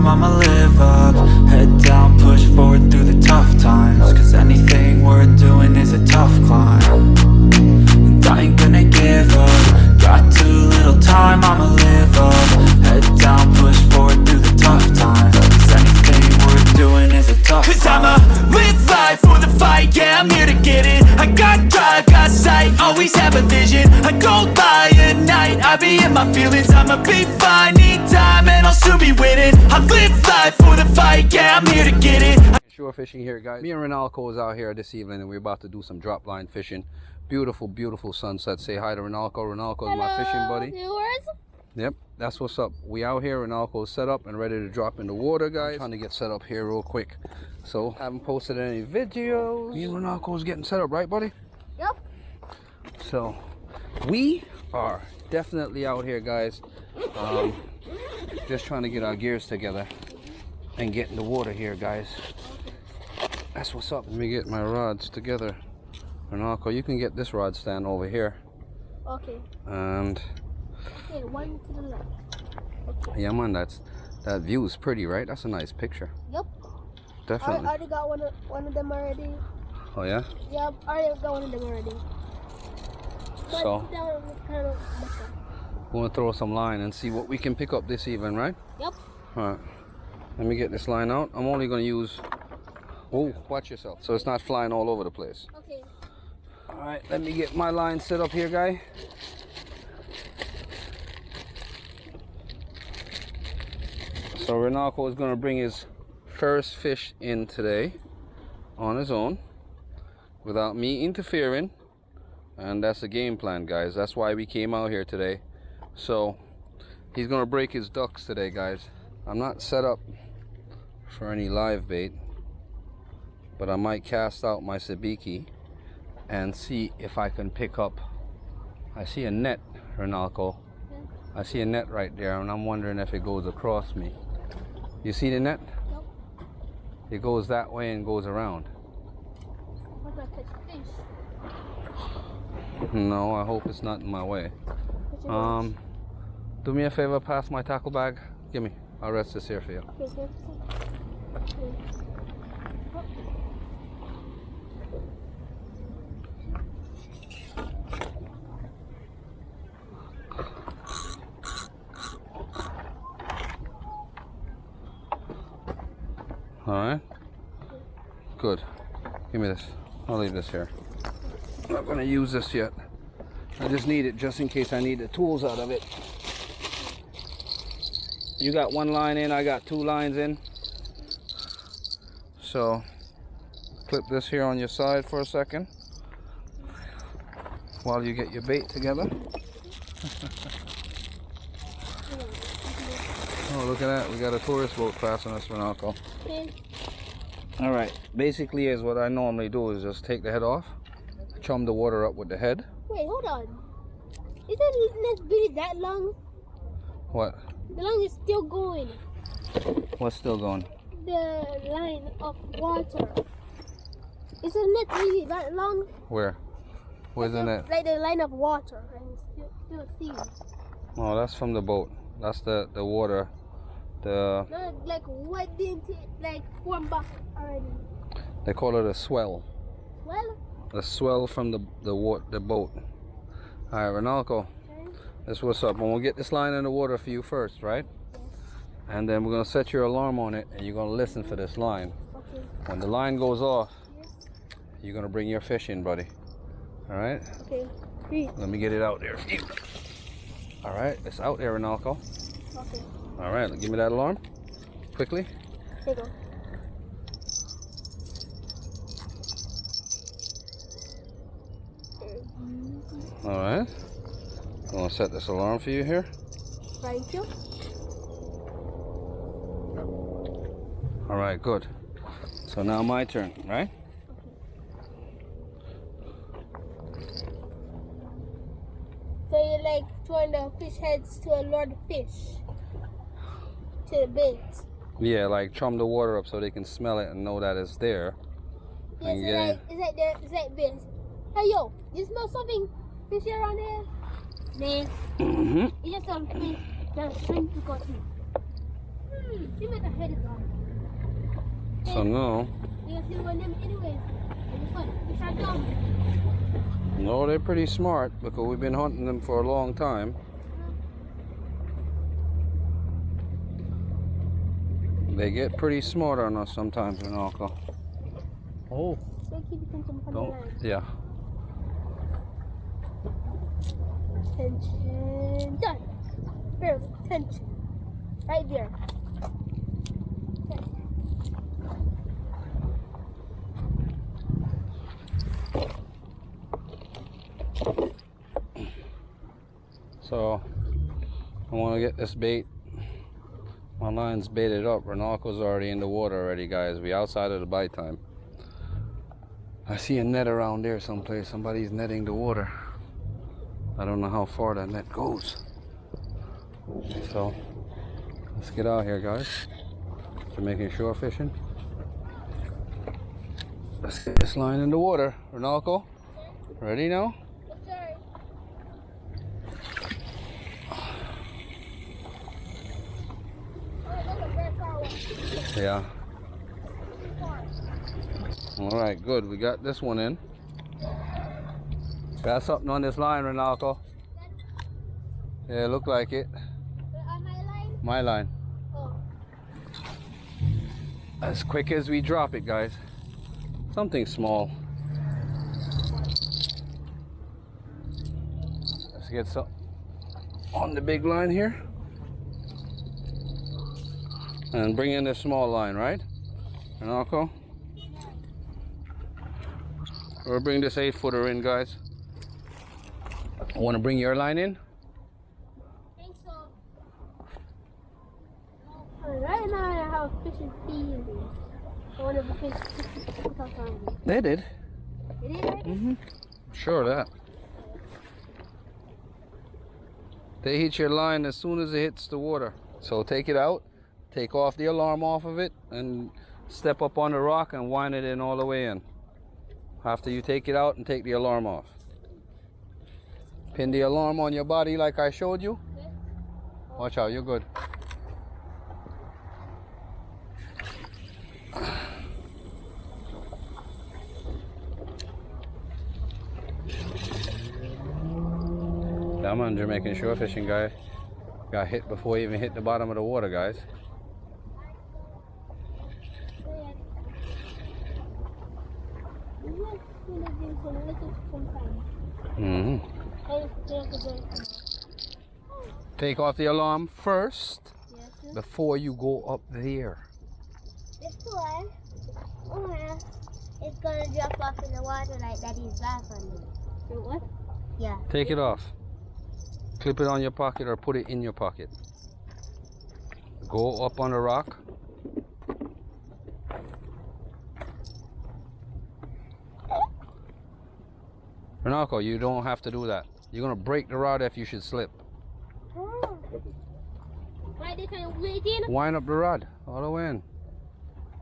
time, I'ma live up. Head down, push forward through the tough times, cause anything worth doing is a tough climb. And I ain't gonna give up. Got too little time, I'ma live up. Head down, push forward through the tough times, cause anything worth doing is a tough climb. Cause I'ma live life for the fight, yeah, I'm here to get it. I got drive, got sight, always have a vision. I don't lie at night, I be in my feelings. I'ma be fine, need time, and I'll soon be winning. I live life for the fight, yeah, I'm here to get it. Shore fishing here, guys. Me and Ronaldo is out here this evening and we're about to do some drop line fishing. Beautiful, beautiful sunset. Say hi to Ronaldo. Ronaldo is my fishing buddy. Viewers. Yep, that's what's up. We out here, Ronaldo is set up and ready to drop in the water, guys. Trying to get set up here real quick. So, haven't posted any videos. Me and Ronaldo is getting set up, right, buddy? Yep. So, we are definitely out here, guys. Just trying to get our gears together and get in the water here, guys. That's what's up. Let me get my rods together. Ronaldo, you can get this rod stand over here. Okay. And okay, one to the left. Okay. yeah, man, that view is pretty, right? That's a nice picture. Yep. Definitely. I already got one of them already. Oh yeah? Yep, I already got one of them already. So Kind of better. we're gonna throw some line and see what we can pick up this evening, right? Yep. Alright. Let me get this line out. I'm only gonna use, oh, watch yourself, so it's not flying all over the place. Okay. Alright, let me get my line set up here, guy. So Ronaldo is gonna bring his first fish in today on his own without me interfering, and that's the game plan, guys. That's why we came out here today. So he's gonna break his ducks today, guys. I'm not set up for any live bait, but I might cast out my sabiki and see if I can pick up. I see a net, Ronaldo. I see a net right there, and I'm wondering if it goes across me. You see the net? Yep. It goes that way and goes around. What about the fish? No, I hope it's not in my way. Do me a favor, pass my tackle bag. Give me. I'll rest this here for you. Okay, good. Alright. Good. Give me this. I'll leave this here. I'm not going to use this yet. I just need it just in case I need the tools out of it. You got one line in, I got two lines in. So, clip this here on your side for a second while you get your bait together. Oh, look at that. We got a tourist boat passing us, Ronaldo. Okay. Alright, basically is what I normally do is just take the head off, chum the water up with the head. Wait, hold on. Is the net really that long? What? The line is still going. What's still going? The line of water. Is the net really that long? Where? Where's the net? Like the line of water. And still seeing. Oh, that's from the boat. That's the water. The No, like what didn't it like form back already? they call it a swell. Well, A swell from the boat. Alright, Ronaldo, okay. that's what's up. And we'll get this line in the water for you first, right? Yes. And then we're gonna set your alarm on it, and you're gonna listen for this line. Okay. When the line goes off, Yes. you're gonna bring your fish in, buddy. Alright? Okay. 3. Let me get it out there for you. Alright, it's out there, Ronaldo. Okay. Alright, give me that alarm. Quickly. Here you go. Alright. I'm gonna set this alarm for you here. Thank you. Alright, good. So now my turn, right? So you like throwing the fish heads to lure the fish to the bait. Yeah, like chum the water up so they can smell it and know that it's there. Yes, it's like this. Hey yo, you smell something fishy around here? Nah. Mm-hmm. It's just some fish that shrimp to go to. See what the head is on. So now, You can see one of them anyways. Fish are dumb. no, they're pretty smart because we've been hunting them for a long time. They get pretty smart on us sometimes, Renalco. Oh, They keep it some don't, yeah. Tension. Done. Here, tension. Right there. So I want to get this bait. My line's baited up. Renalco's already in the water already, guys. We outside of the bite time. I see a net around there someplace. Somebody's netting the water. I don't know how far that net goes. So let's get out here, guys. So making shore fishing. Let's get this line in the water. Renalco, ready now? Sorry. Yeah. All right, good. We got this one in. Got something on this line, Renalco. Yeah, look like it. On my line? My line. Oh. As quick as we drop it, guys. Something small. Let's get some on the big line here. And bring in the small line, right? Renalco? We'll bring this 8-footer in, guys. Want to bring your line in? I think so. Right now I have fish and feeding. I want to fish without time. They did. It is right? Mm-hmm. Sure of that. They hit your line as soon as it hits the water. So take it out, take off the alarm off of it, and step up on the rock and wind it in all the way in. After you take it out and take the alarm off. Pin the alarm on your body like I showed you. Watch out, you're good. That man, Jamaican shore fishing guy got hit before he even hit the bottom of the water, guys. Mm-hmm. Take off the alarm first before you go up there. This one, it's gonna drop off in the water like Daddy's bath on me. So what? Yeah. Take it off. Clip it on your pocket or put it in your pocket. Go up on the rock. Renalco, you don't have to do that. You're gonna break the rod if you should slip. Oh. Why they kind of waiting? Wind up the rod all the way in.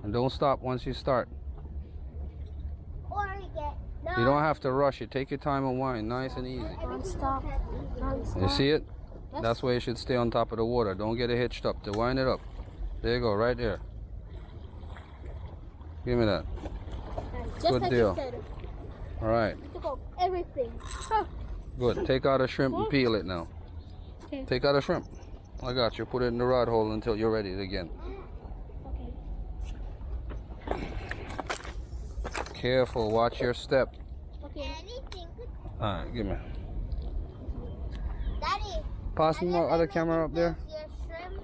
And don't stop once you start. You don't have to rush it. Take your time and wind. Nice and easy. Don't stop. You see it? Yes. That's why you should stay on top of the water. Don't get it hitched up. To wind it up. There you go, right there. Give me that. Just Good like deal. you said. All right. You took off everything. Huh. Good. Take out a shrimp and peel it now. Okay. Take out a shrimp. I got you. Put it in the rod hole until you're ready again. Okay. Careful. Watch your step. Okay. All right. Give me. Daddy. Pass me my other camera up there. Your shrimp.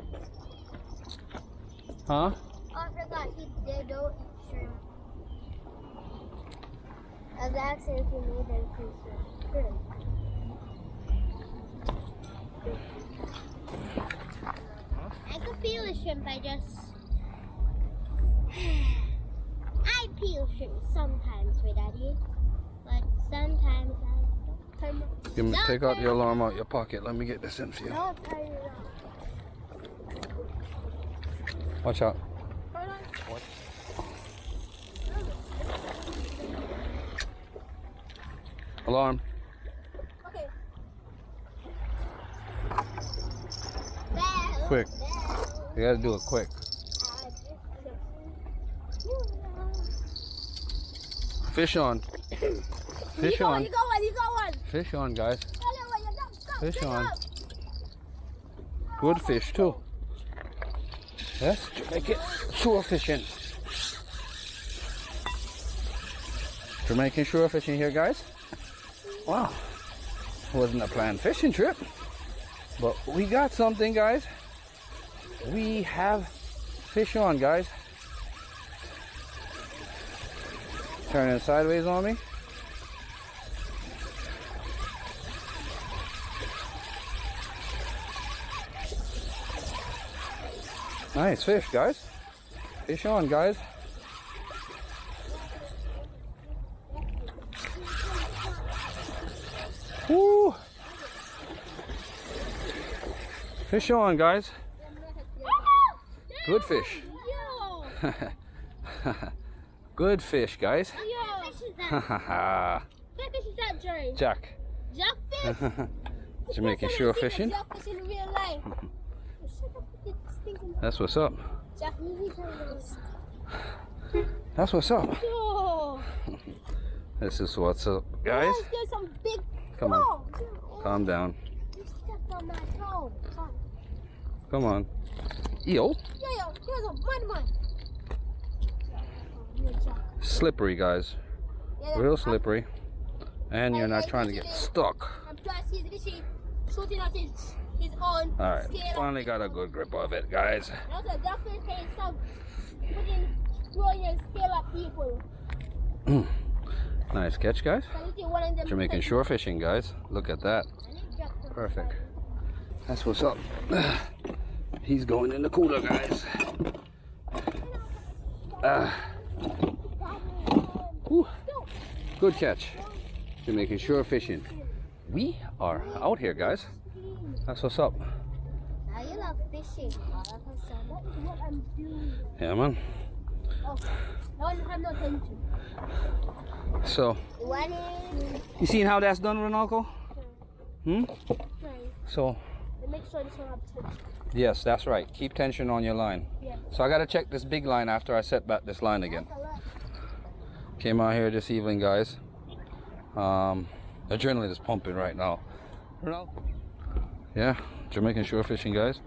Huh? Oh, I forgot. They don't eat shrimp. I was asking if you need them to shrimp. I could peel a shrimp. I peel shrimp sometimes for Daddy, but sometimes I don't. Give me. Take out the alarm out your pocket. Let me get this in for you. Don't turn it on. Watch out. Hold on. Alarm. Okay. Bell, Quick. bell. You gotta do it quick. Fish on. Fish on. You got one. Fish on, guys. Fish on. Good fish too. Yes, Jamaican shore fishing. Jamaican shore fishing here, guys. Wow, wasn't a planned fishing trip, but we got something, guys. We have fish on, guys. Turning sideways on me. Nice fish, guys. Fish on, guys. Woo! Fish on, guys. Good fish. Good fish, guys. Jack. Jamaican shore fishing. That's what's up. That's what's up. This is what's up, guys. Come on. Calm down. Come on. Eel. Slippery, guys. Real slippery. And you're not trying to get stuck. Alright, finally got a good grip of it, guys. Nice catch, guys. Jamaican shore fishing, guys. Look at that. Perfect. That's what's up. He's going in the cooler, guys. Good catch. Jamaican shore fishing. We are out here, guys. That's what's up. You love fishing. Yeah, man. So, you seen how that's done, Ronaldo? So, make sure this one have tension. Yes, that's right. Keep tension on your line. Yeah. So I gotta check this big line after I set back this line again. Came out here this evening, guys. Adrenaline is pumping right now. Yeah, Jamaican shore fishing, guys.